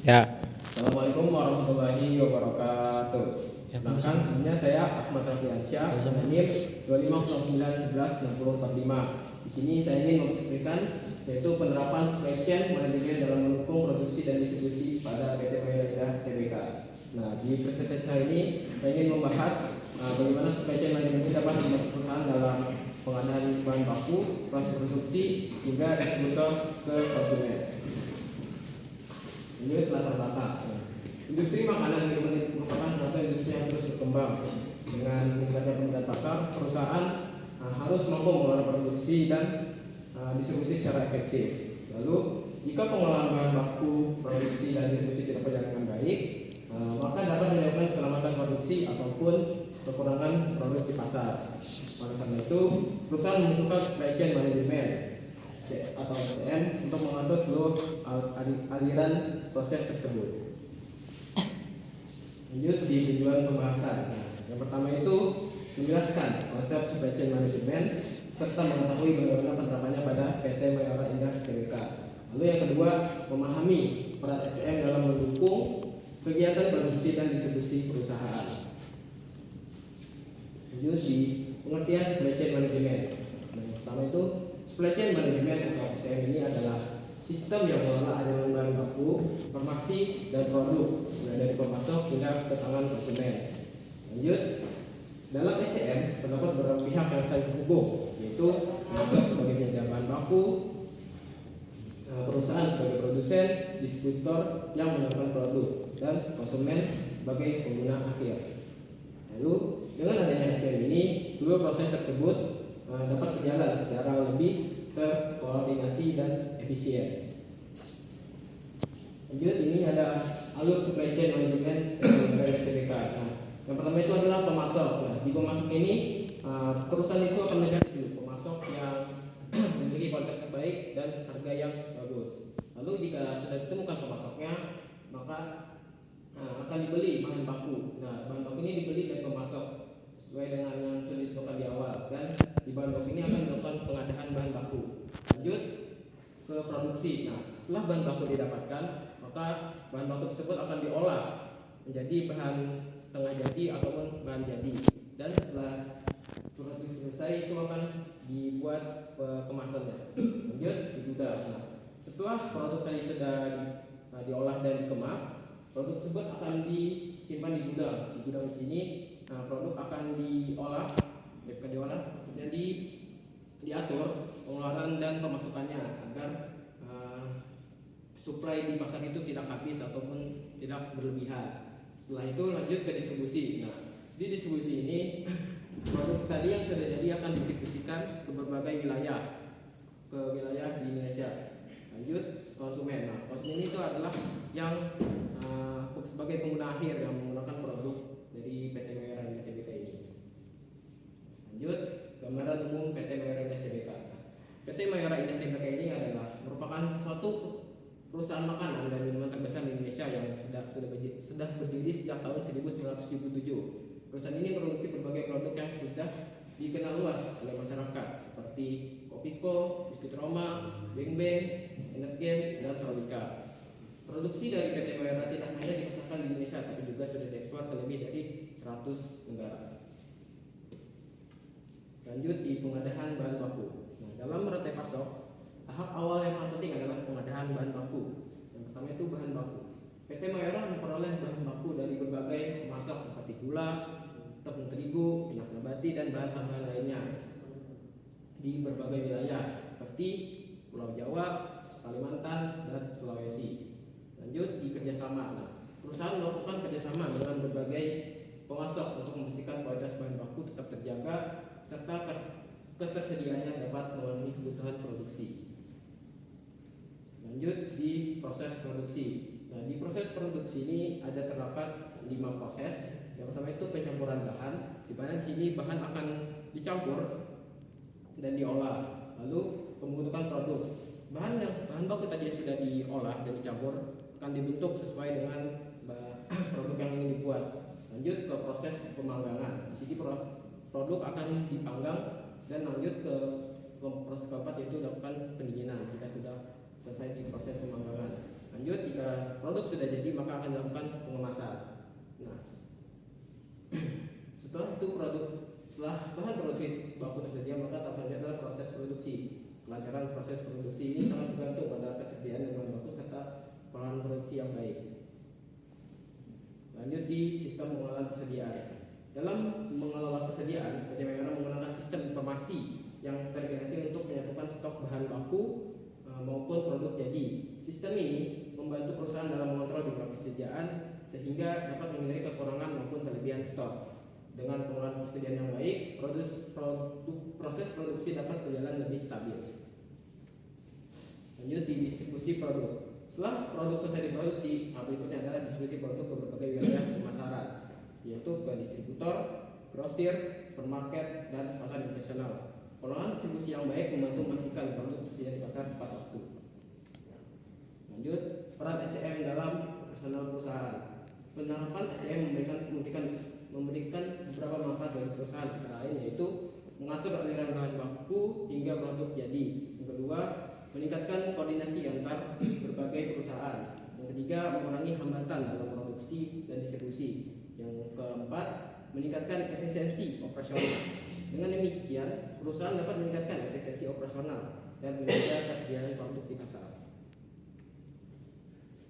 Ya, Assalamualaikum warahmatullahi wabarakatuh. ya Perkenalkan, sebelumnya saya Ahmad Rafiansyah, NIM 2509116045. Di sini saya ingin memberikan yaitu penerapan supply chain manajemen dalam mendukung produksi dan distribusi pada PT Mayora Tbk. Nah, di presentasi saya ini saya ingin membahas bagaimana supply chain manajemen ini dapat membantu perusahaan dalam pengadaan bahan baku, proses produksi hingga distributor ke konsumen. Ini latar belakang. Industri makanan minuman merupakan suatu industri yang terus berkembang. Dengan meningkatnya permintaan pasar, perusahaan harus mampu mengelola produksi dan distribusi secara efektif. Lalu, jika pengelolaan bahan baku, produksi dan distribusi tidak berjalan dengan baik, maka dapat menyebabkan keselamatan produksi ataupun kekurangan produk di pasar. Oleh karena itu, perusahaan membutuhkan supply chain management atau SCM untuk mengatur seluruh aliran proses tersebut. Lanjut di tujuan pembahasan. Nah, yang pertama itu menjelaskan konsep supply chain management serta mengetahui bagaimana penerapannya pada PT Mayora Indah Tbk. Lalu yang kedua, memahami peran SCM dalam mendukung kegiatan produksi dan distribusi perusahaan. Lanjut di pengertian supply chain management. Nah, yang pertama itu supply chain management atau SCM ini adalah sistem yang mengelola aliran bahan baku, informasi, dan produk mulai dari pemasok hingga ke tangan konsumen. Lanjut, dalam SCM terdapat beberapa pihak yang saling terhubung, yaitu pemasok sebagai penyedia bahan baku, perusahaan sebagai produsen, distributor yang menyalurkan produk, dan konsumen sebagai pengguna akhir. Lalu, dengan adanya SCM ini, seluruh proses tersebut dapat berjalan secara lebih terkoordinasi dan efisien. Lanjut, ini ada alur supply chain management Tbk. Nah, yang pertama itu adalah pemasok. Nah, di pemasok ini perusahaan itu akan mencari pemasok yang memiliki kualitas terbaik dan harga yang bagus. Lalu jika sudah ditemukan pemasoknya, maka akan dibeli bahan baku. Nah, bahan baku ini dibeli dari pemasok sesuai dengan yang sudah ditentukan di awal, dan di bahan baku ini akan dilakukan pengadaan bahan baku. Lanjut ke produksi. Nah, setelah bahan baku didapatkan, maka bahan baku tersebut akan diolah menjadi bahan setengah jadi ataupun bahan jadi, dan setelah produksi selesai itu akan dibuat kemasannya. Lanjut di gudang. Nah, setelah produk tadi sudah diolah dan dikemas, produk tersebut akan disimpan di gudang. Di gudang sini produk akan diolah, maksudnya diatur pengeluaran dan pemasukannya agar supply di pasar itu tidak habis ataupun tidak berlebihan. Setelah itu lanjut ke distribusi. Nah, di distribusi ini produk tadi yang sudah jadi akan didistribusikan ke berbagai wilayah, ke wilayah di Indonesia. Lanjut konsumen. Nah, konsumen itu adalah yang sebagai pengguna akhir yang menggunakan produk dari PT Mayora Indah Tbk ini. Lanjut gambaran umum PT Mayora Indah Tbk. PT Mayora Indah Tbk ini adalah merupakan suatu perusahaan makanan dan minuman terbesar di Indonesia yang sudah berdiri sejak tahun 1977. Perusahaan ini memproduksi berbagai produk yang sudah dikenal luas oleh masyarakat seperti Kopiko, biskuit Roma, Beng Beng, Energen, dan Tropika. Produksi dari PT Mayora tidak hanya dipasarkan di Indonesia, tapi juga sudah diekspor ke lebih dari 100 negara. Lanjut di pengadaan bahan baku. Nah, dalam rantai pasok, tahap awal yang paling penting adalah pengadaan bahan baku. Yang pertama itu bahan baku. PT Mayora memperoleh bahan baku dari berbagai pemasok seperti gula, tepung terigu, minyak nabati, dan bahan tambahan lainnya di berbagai wilayah seperti Pulau Jawa, Kalimantan, dan Sulawesi. Lanjut di kerjasama. Nah, perusahaan melakukan kerjasama dengan berbagai pemasok untuk memastikan kualitas bahan baku tetap terjaga serta ketersediaannya dapat memenuhi kebutuhan produksi. Lanjut di proses produksi. Nah, di proses produksi ini ada terdapat 5 proses. Yang pertama itu pencampuran bahan, di mana di sini bahan akan dicampur dan diolah. Lalu pembentukan produk. Bahan baku tadi sudah diolah dan dicampur akan dibentuk sesuai dengan produk yang ingin dibuat. Lanjut ke proses pemanggangan. Jadi produk akan dipanggang dan lanjut ke proses keempat yaitu dilakukan pendinginan jika sudah selesai di proses pemanggangan. Lanjut, jika produk sudah jadi maka akan dilakukan pengemasan. Nah, setelah bahan produksi baku tersedia maka tahap selanjutnya adalah proses produksi. Kelancaran proses produksi ini sangat bergantung pada ketersediaan bahan baku serta pengolahan produksi yang baik. Lanjut di sistem pengelolaan persediaan. Dalam mengelola persediaan, PT Mayora menggunakan sistem informasi yang terintegrasi untuk menyatukan stok bahan baku maupun produk jadi. Sistem ini membantu perusahaan dalam mengontrol jumlah persediaan sehingga dapat menghindari kekurangan maupun kelebihan stok. Dengan pengelolaan persediaan yang baik, proses produksi dapat berjalan lebih stabil. Lanjut di distribusi produk. Setelah produk selesai diproduksi, berikutnya adalah distribusi produk ke berbagai wilayah pemasaran, yaitu ke distributor, grosir, supermarket, dan pasar internasional. Pengelolaan distribusi yang baik membantu memastikan produk tersedia di pasar tepat waktu. Lanjut, peran SCM dalam operasional perusahaan. Penerapan SCM memberikan beberapa manfaat bagi perusahaan, antara lain yaitu mengatur aliran bahan baku hingga produk jadi. Yang kedua, meningkatkan koordinasi antar berbagai perusahaan. Yang ketiga, mengurangi hambatan dalam produksi dan distribusi. Yang keempat, meningkatkan efisiensi operasional. Dengan demikian, perusahaan dapat meningkatkan efisiensi operasional dan menjaga ketersediaan produk di pasar.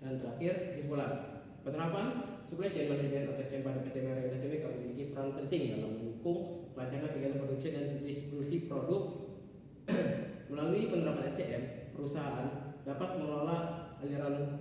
Dan terakhir, kesimpulan. Penerapan supply chain management atau SCM pada PT Mayora Indah Tbk memiliki peran penting dalam mendukung kelancaran kegiatan produksi dan distribusi produk. Melalui penerapan SCM, perusahaan dapat mengelola aliran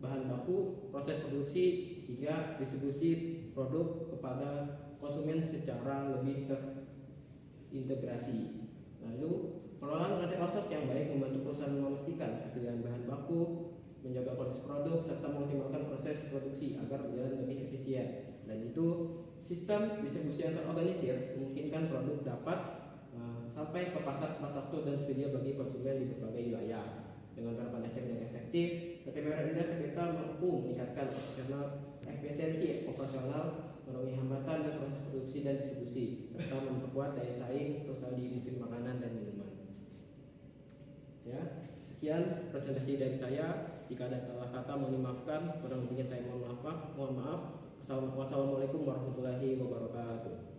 bahan baku, proses produksi hingga distribusi produk kepada konsumen secara lebih terintegrasi. Lalu, pengelolaan rantai pasok yang baik membantu perusahaan memastikan ketersediaan bahan baku, menjaga kualitas produk, serta mengoptimalkan proses produksi agar berjalan lebih efisien. Dan itu, sistem distribusi yang terorganisir memungkinkan produk dapat sampai ke pasar tepat waktu dan tersedia bagi konsumen di berbagai wilayah. Dengan penerapan SCM yang efektif, PT Mayora Indah Tbk mampu meningkatkan efisiensi operasional, mengurangi hambatan dan proses produksi dan distribusi, serta memperkuat daya saing perusahaan di industri makanan dan minuman. Ya, sekian presentasi dari saya. Jika ada salah kata mohon dimaafkan, kurang lebihnya saya mohon maaf. Wassalamualaikum warahmatullahi wabarakatuh.